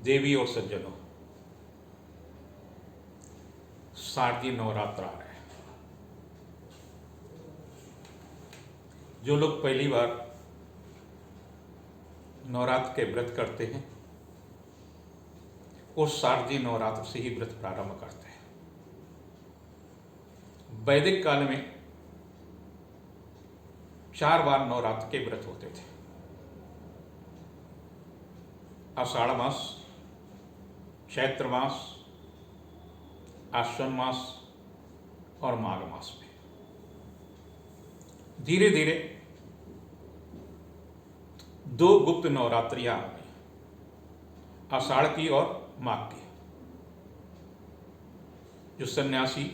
देवी और सज्जनों, शारदीय नवरात्र आ रहे हैं। जो लोग पहली बार नवरात्र के व्रत करते हैं वो शारदीय नवरात्र से ही व्रत प्रारंभ करते हैं। वैदिक काल में 4 बार नवरात्र के व्रत होते थे। आषाढ़ मास, चैत्र मास, आश्विन मास और माघ मास में। धीरे धीरे 2 गुप्त नवरात्रियां आ गई, आषाढ़ की और माघ की, जो सन्यासी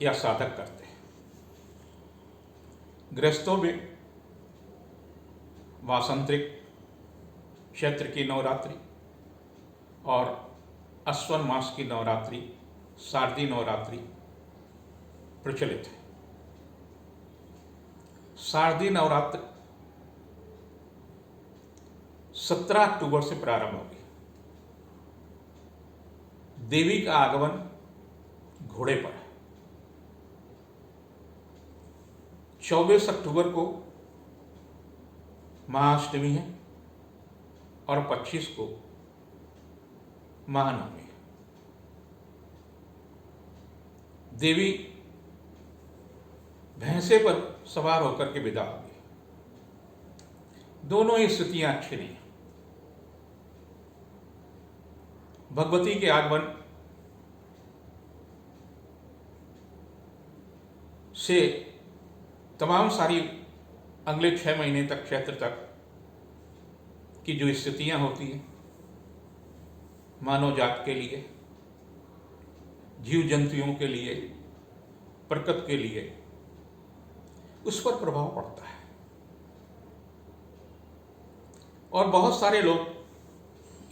या साधक करते हैं। गृहस्थों में वासंत्रिक चैत्र की नवरात्रि और आश्विन मास की नवरात्रि, शारदीय नवरात्रि प्रचलित है। शारदीय नवरात्र 17 अक्टूबर से प्रारंभ होगी। देवी का आगमन घोड़े पर है। 24 अक्टूबर को महाअष्टमी है और 25 को महानवमी है। देवी भैंसे पर सवार होकर के विदा होगी। दोनों ही स्थितियां अच्छी नहीं है। भगवती के आगमन से तमाम सारी अगले 6 महीने तक, चैत्र तक की जो स्थितियां होती हैं मानव जात के लिए, जीव जंतुओं के लिए, प्रकृति के लिए, उस पर प्रभाव पड़ता है। और बहुत सारे लोग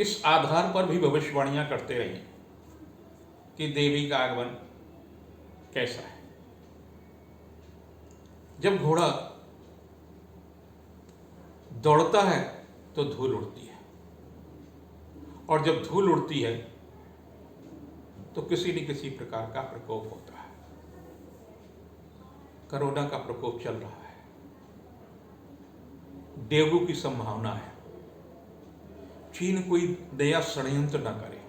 इस आधार पर भी भविष्यवाणियां करते रहे कि देवी का आगमन कैसा है। जब घोड़ा दौड़ता है तो धूल उड़ती है, और जब धूल उड़ती है तो किसी न किसी प्रकार का प्रकोप होता है। कोरोना का प्रकोप चल रहा है, डेंगू की संभावना है। चीन कोई नया षड्यंत्र न करे।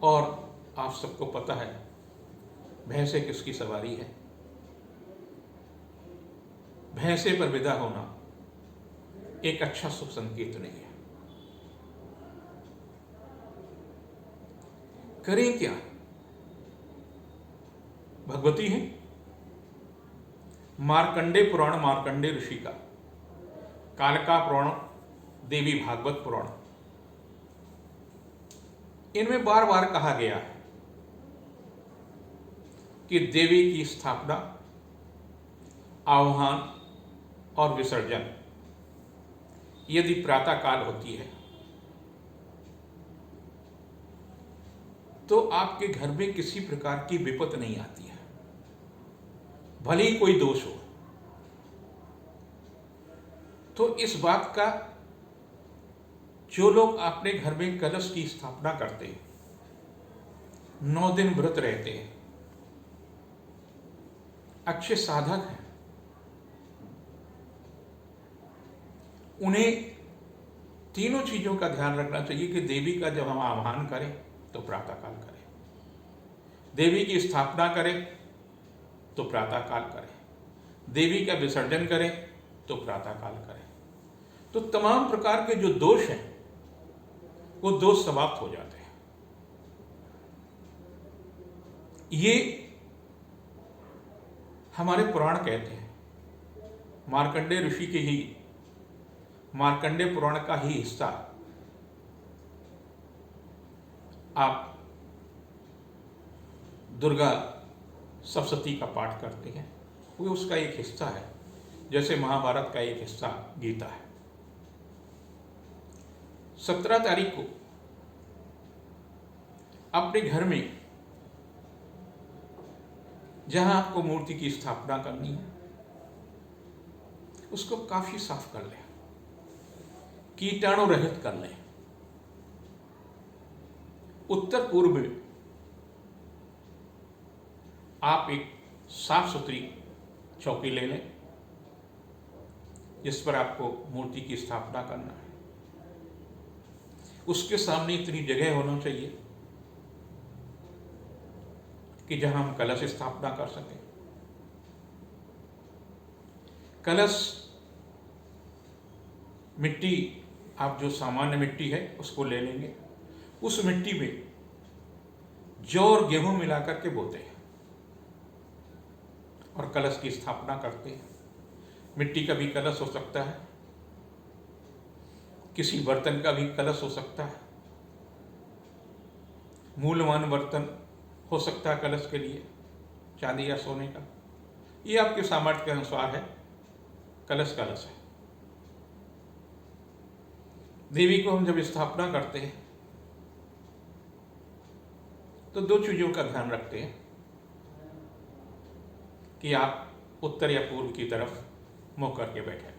और आप सबको पता है भैंसे किसकी सवारी है। भैंसे पर विदा होना एक अच्छा शुभ संकेत नहीं है। करें क्या? भगवती है, मार्कंडे पुराण, मार्कंडे ऋषि का, कालका पुराण, देवी भागवत पुराण, इनमें बार बार कहा गया है कि देवी की स्थापना, आह्वान और विसर्जन यदि प्रातः काल होती है तो आपके घर में किसी प्रकार की विपत्ति नहीं आती है, भले ही कोई दोष हो। तो इस बात का जो लोग अपने घर में कलश की स्थापना करते हैं, 9 दिन व्रत रहते हैं, अच्छे साधक हैं, उन्हें तीनों चीजों का ध्यान रखना चाहिए कि देवी का जब हम आह्वान करें तो प्रातःकाल करें, देवी की स्थापना करें तो प्रातःकाल करें, देवी का विसर्जन करें तो प्रातःकाल करें। तो तमाम प्रकार के जो दोष हैं वो दोष समाप्त हो जाते हैं। ये हमारे पुराण कहते हैं। मार्कंडेय ऋषि के ही मार्कंडेय पुराण का ही हिस्सा आप दुर्गा सप्तशती का पाठ करते हैं, वो उसका एक हिस्सा है, जैसे महाभारत का एक हिस्सा गीता है। 17 तारीख को अपने घर में जहां आपको मूर्ति की स्थापना करनी है उसको काफी साफ कर लें। कीटाणु रहित कर लें। उत्तर पूर्व में आप एक साफ सुथरी चौकी ले लें जिस पर आपको मूर्ति की स्थापना करना है। उसके सामने इतनी जगह होना चाहिए कि जहां हम कलश स्थापना कर सकें। कलश मिट्टी, आप जो सामान्य मिट्टी है उसको ले लेंगे। उस मिट्टी में जौ और गेहूं मिलाकर के बोते हैं और कलश की स्थापना करते हैं। मिट्टी का भी कलश हो सकता है, किसी बर्तन का भी कलश हो सकता है, मूल्यवान बर्तन हो सकता है कलश के लिए, चांदी या सोने का। ये आपके सामर्थ्य के अनुसार है। कलश कलश है। देवी को हम जब स्थापना करते हैं तो दो चीजों का ध्यान रखते हैं कि आप उत्तर या पूर्व की तरफ मुंह करके बैठे।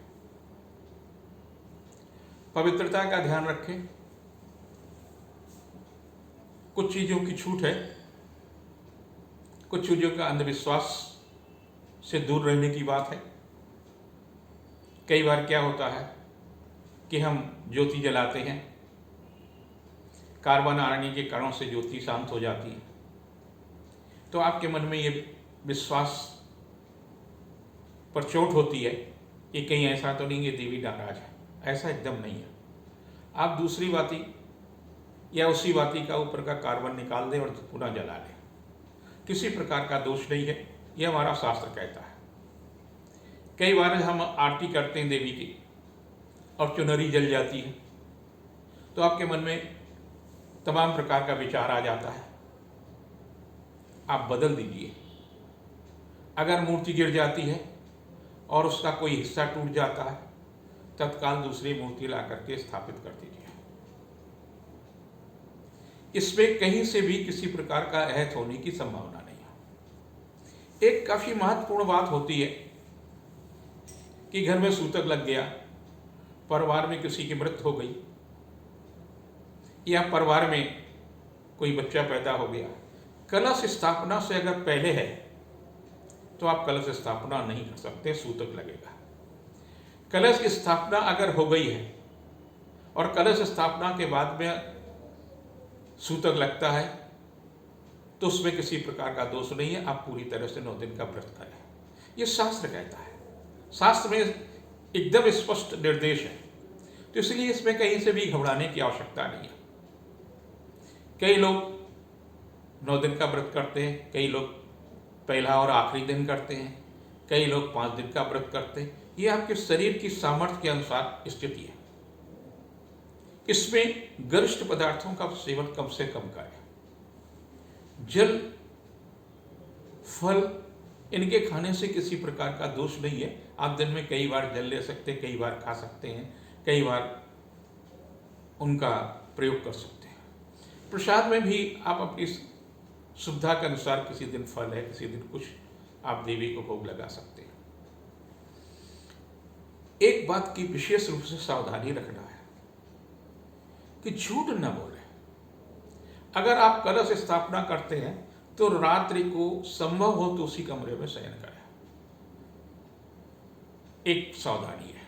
पवित्रता का ध्यान रखें। कुछ चीजों की छूट है, कुछ चीजों का अंधविश्वास से दूर रहने की बात है। कई बार क्या होता है कि हम ज्योति जलाते हैं, कार्बन आने के कारणों से ज्योति शांत हो जाती है, तो आपके मन में ये विश्वास पर चोट होती है कि कहीं ऐसा तो नहीं है देवी नाराज है। ऐसा एकदम नहीं है। आप दूसरी बाती या उसी बाती का ऊपर का कार्बन निकाल दें और पुनः जला लें। किसी प्रकार का दोष नहीं है, यह हमारा शास्त्र कहता है। कई बार हम आरती करते हैं देवी की और चुनरी जल जाती है तो आपके मन में तमाम प्रकार का विचार आ जाता है। आप बदल दीजिए। अगर मूर्ति गिर जाती है और उसका कोई हिस्सा टूट जाता है, तत्काल दूसरी मूर्ति ला करके स्थापित कर दीजिए। इसमें कहीं से भी किसी प्रकार का अहत होने की संभावना नहीं है। एक काफी महत्वपूर्ण बात होती है कि घर में सूतक लग गया, परिवार में किसी की मृत्यु हो गई या परिवार में कोई बच्चा पैदा हो गया, कलश स्थापना से अगर पहले है तो आप कलश स्थापना नहीं कर सकते, सूतक लगेगा। कलश की स्थापना अगर हो गई है और कलश स्थापना के बाद में सूतक लगता है तो उसमें किसी प्रकार का दोष नहीं है। आप पूरी तरह से 9 दिन का व्रत करें, ये शास्त्र कहता है। शास्त्र में एकदम स्पष्ट निर्देश है, तो इसलिए इसमें कहीं से भी घबराने की आवश्यकता नहीं है। कई लोग 9 दिन का व्रत करते हैं, कई लोग पहला और आखिरी दिन करते हैं, कई लोग 5 दिन का व्रत करते हैं। ये आपके शरीर की सामर्थ्य के अनुसार स्थिति है। इसमें गरिष्ठ पदार्थों का सेवन कम से कम करें। जल, फल, इनके खाने से किसी प्रकार का दोष नहीं है। आप दिन में कई बार जल ले सकते हैं, कई बार खा सकते हैं, कई बार उनका प्रयोग कर सकते हैं। प्रसाद में भी आप अपनी सुविधा के अनुसार किसी दिन फल है, किसी दिन कुछ आप देवी को भोग लगा सकते हैं। एक बात की विशेष रूप से सावधानी रखना है कि झूठ न बोले। अगर आप कलश स्थापना करते हैं तो रात्रि को संभव हो तो उसी कमरे में शयन करें। एक सावधानी है।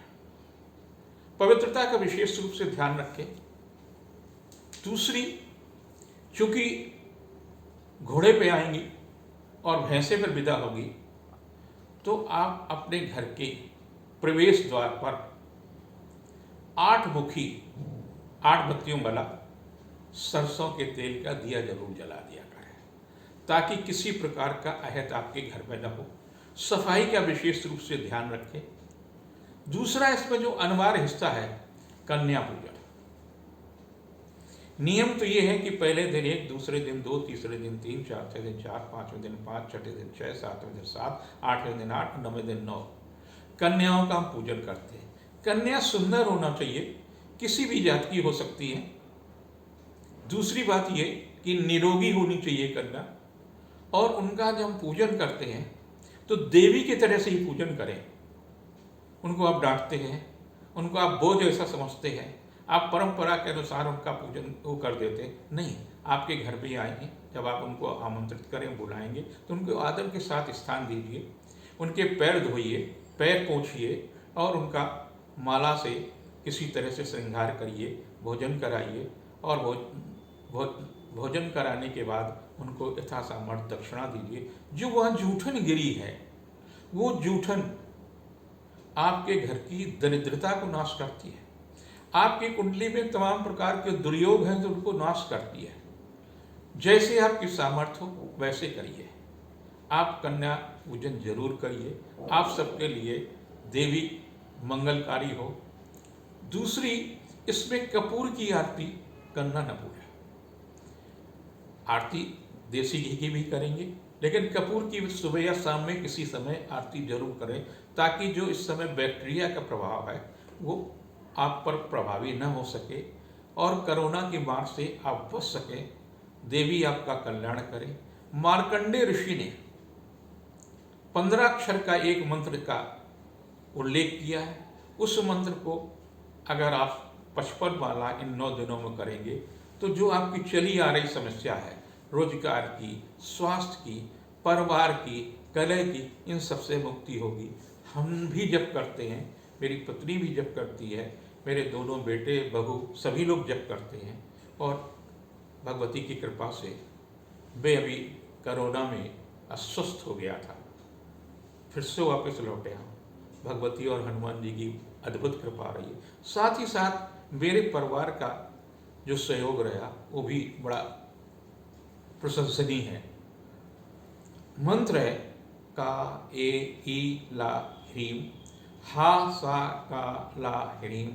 पवित्रता का विशेष रूप से ध्यान रखें। दूसरी, चूंकि घोड़े पे आएंगी और भैंसे पर विदा होगी, तो आप अपने घर के प्रवेश द्वार पर 8 मुखी 8 बत्तियों वाला सरसों के तेल का दिया जरूर जला दिया करें, ताकि किसी प्रकार का अहत आपके घर में न हो। सफाई का विशेष रूप से ध्यान रखें। दूसरा, इसमें जो अनिवार्य हिस्सा है, कन्या पूजन। नियम तो ये है कि पहले दिन 1, दूसरे दिन 2, तीसरे दिन 3, चौथे दिन 4, 5वें दिन 5, छठे दिन 6, 7वें दिन 7, 8वें दिन 8, 9वें दिन 9 कन्याओं का हम पूजन करते हैं। कन्या सुंदर होना चाहिए, किसी भी जात की हो सकती है। दूसरी बात ये कि निरोगी होनी चाहिए कन्या, और उनका जब हम पूजन करते हैं तो देवी की तरह से ही पूजन करें। उनको आप डांटते हैं, उनको आप बोझ ऐसा समझते हैं, आप परंपरा के अनुसार उनका पूजन वो कर देते नहीं। आपके घर पे आएंगे, जब आप उनको आमंत्रित करें, बुलाएंगे, तो उनको आदर के साथ स्थान दीजिए, उनके पैर धोइए, पैर पोंछिए और उनका माला से किसी तरह से श्रृंगार करिए, भोजन कराइए और भोजन कराने के बाद उनको यथासामर्थ्य दक्षिणा दीजिए। जो वह जूठन गिरी है, वो जूठन आपके घर की दरिद्रता को नाश करती है, आपकी कुंडली में तमाम प्रकार के दुर्योग हैं तो उनको नाश करती है। जैसे आपकी सामर्थ्य हो वैसे करिए। आप कन्या पूजन जरूर करिए, आप सबके लिए देवी मंगलकारी हो। दूसरी, इसमें कपूर की आरती करना न भूलें। आरती देसी घी की भी करेंगे, लेकिन कपूर की सुबह या शाम में किसी समय आरती जरूर करें, ताकि जो इस समय बैक्टीरिया का प्रभाव है वो आप पर प्रभावी न हो सके और कोरोना की मार से आप बच सकें। देवी आपका कल्याण करें। मार्कंडेय ऋषि ने 15 अक्षर का एक मंत्र का उल्लेख किया है। उस मंत्र को अगर आप 55 माला इन 9 दिनों में करेंगे तो जो आपकी चली आ रही समस्या है, रोजगार की, स्वास्थ्य की, परिवार की, कलह की, इन सबसे मुक्ति होगी। हम भी जप करते हैं, मेरी पत्नी भी जप करती है, मेरे दोनों बेटे बहू सभी लोग जप करते हैं और भगवती की कृपा से मैं अभी कोरोना में अस्वस्थ हो गया था, फिर से वापस लौटे हूँ। भगवती और हनुमान जी की अद्भुत कृपा रही है। साथ ही साथ मेरे परिवार का जो सहयोग रहा वो भी बड़ा प्रशंसनीय है। मंत्र है का ए ई ला ह्रीम, हा सा का ला ह्रीम,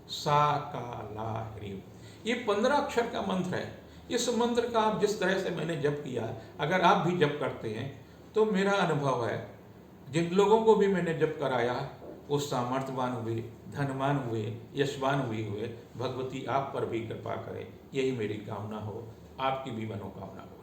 सा का ला ह्रीम। ये 15 अक्षर का मंत्र है। इस मंत्र का आप जिस तरह से मैंने जप किया, अगर आप भी जप करते हैं तो मेरा अनुभव है, जिन लोगों को भी मैंने जप कराया वो सामर्थ्यवान हुए, धनवान हुए, यशवान हुए। भगवती आप पर भी कृपा करे, यही मेरी कामना हो, आपकी भी मनोकामना हो।